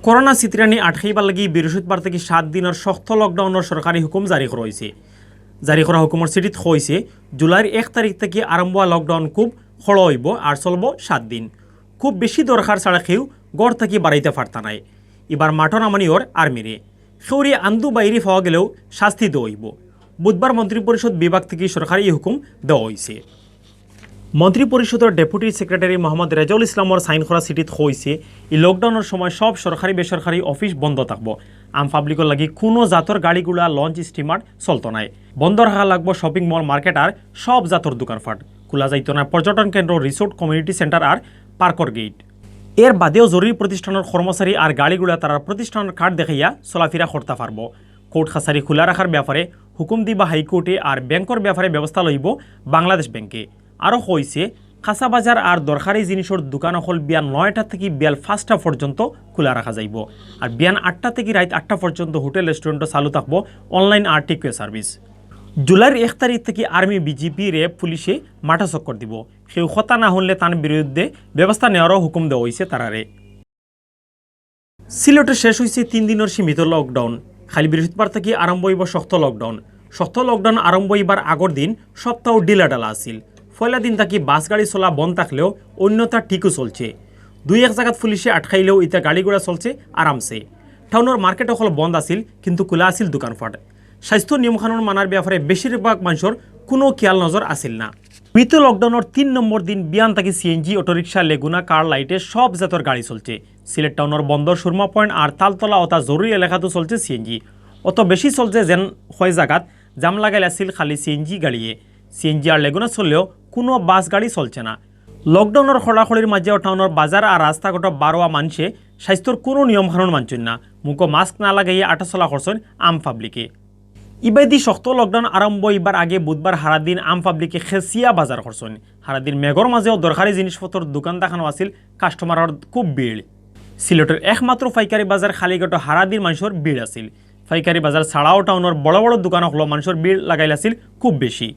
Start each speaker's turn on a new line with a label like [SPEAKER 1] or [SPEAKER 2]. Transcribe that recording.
[SPEAKER 1] Corona চিত্রানি আটকাইবার লাগি বৃহস্পতিবার থেকে 7 দিনের শক্ত লকডাউনের সরকারি হুকুম জারি করা হয়েছে। জারি করা হুকুমের চিঠিত হয়েছে জুলাইয়ের 1 তারিখ থেকে আরম্ভ হওয়া লকডাউন খুব হড় হইব আর চলব 7 দিন। খুব বেশি দরকার ছাড়া কেউ গড় থেকে বাড়াইতে পারতা নাই। এবার মাঠো নামানিওর আর্মিরে সৌরি আন্দু বাইরে পাওয়া গেলেও শাস্তি দেওয়া হইব। বুধবার মন্ত্রিপরিষদ বিভাগ থেকে সরকারি হুকুম দেওয়া হয়েছে। মন্ত্রিপরিষদের ডেপুটি সেক্রেটারি মোহাম্মদ রেজাউল ইসলামর সাইন করা চিঠিত হয়েছে এই লকডাউনের সময় সব সরকারি বেসরকারি অফিস বন্ধ থাকব। আম পাবলিকের লাগি কোনো জাতর গাড়িগুলা লঞ্চ স্টিমার চলত নাই। বন্ধ রাখা লাগবো শপিং মল মার্কেট আর সব জাতর দোকানপাট। খোলা যাইত না পর্যটন কেন্দ্র রিসোর্ট কমিউনিটি সেন্টার আর পার্কর গেট। এর বাদেও জরুরি প্রতিষ্ঠানের কর্মচারী আর গাড়িগুলা তারা প্রতিষ্ঠানের কার্ড দেখাইয়া চলাফেরা করতে পারব। কোর্ট কাছারি খোলা রাখার ব্যাপারে হুকুম দিবা হাইকোর্টে আর ব্যাংকের ব্যাপারে ব্যবস্থা লইব বাংলাদেশ ব্যাংকে। আরও হয়েছে কাঁচা বাজার আর দরকারি জিনিসের দোকান হল বিয়ান 9টা থেকে বিয়াল 5টা পর্যন্ত খোলা রাখা যাইব। আর বিয়ান 8টা থেকে রাত 8টা পর্যন্ত হোটেল রেস্টুরেন্টও চালু থাকবো অনলাইন আর টেকওয়ে সার্ভিস। জুলাইয়ের 1 তারিখ থেকে আর্মি বিজিপি র্যাব পুলিশে মাঠা চক্কর দিব। সেই কথা না হলে তার বিরুদ্ধে ব্যবস্থা নেওয়ারও হুকুম দেওয়া হয়েছে তারারে। সিলেটে শেষ হয়েছে 3 দিনের সীমিত লকডাউন। খালি বৃহস্পতিবার থেকে আরম্ভ হইব শক্ত লকডাউন। শক্ত লকডাউন আরম্ভ হইবার আগর দিন সপ্তাহ ডিলাডালা আছিল। পয়লা দিন থাকি বাস গাড়ি চলা বন্ধ থাকলেও অন্যতা ঠিকও চলছে। 2-1 জায়গাত পুলিশে আটকাইলেও ইতা গাড়ি ঘোড়া চলছে আরামসে। টাউনের মার্কেট অকল বন্ধ আছিল কিন্তু খোলা আছিল দোকানপাট। স্বাস্থ্য নিয়মকানুন মানার ব্যাপারে বেশিরভাগ মানুষের কোনো খেয়াল নজর আছিল না। মৃত লকডাউনের 3 নম্বর দিন বিয়ান থাকি সিএনজি অটোরিক্সা লেগুনা কার লাইটে সব জাতের গাড়ি চলছে। সিলেট টাউনের বন্দর সুরমা পয়েন্ট আর তালতলা অতা জরুরি এলাকাতো চলছে সিএনজি। অত বেশি চলছে যেন হয় জায়গাত জাম লাগাইল আছিল খালি সিএনজি গাড়িয়ে। সিএনজি আর লেগুনা চললেও কোনো বাস গাড়ি চলছে না। লকডাউনের খড়াখড়ির মাঝেও টাউনের বাজার আর রাস্তাঘাট বারোয়া মানুষে স্বাস্থ্যর কোনো নিয়মকানুন মানছেন না। মুখো মাস্ক না লাগাইয়ে আটা চলা করছেন আম পাবলিকে। ইবাদি শক্ত লকডাউন আরম্ভ হইবার আগে বুধবার সারাদিন আম পাবলিকে খেসিয়া বাজার করছেন। সারাদিন মেঘর মাঝেও দরকারি জিনিসপত্রের দোকান দেখানো আছিল, কাস্টমারের খুব ভিড়। সিলেটের একমাত্র পাইকারি বাজার খালিঘাট সারাদিন মানুষের ভিড় আছিল। পাইকারি বাজার ছাড়াও টাউনের বড় বড় দোকান হলো মানুষের ভিড় লাগাইল আছিল খুব বেশি।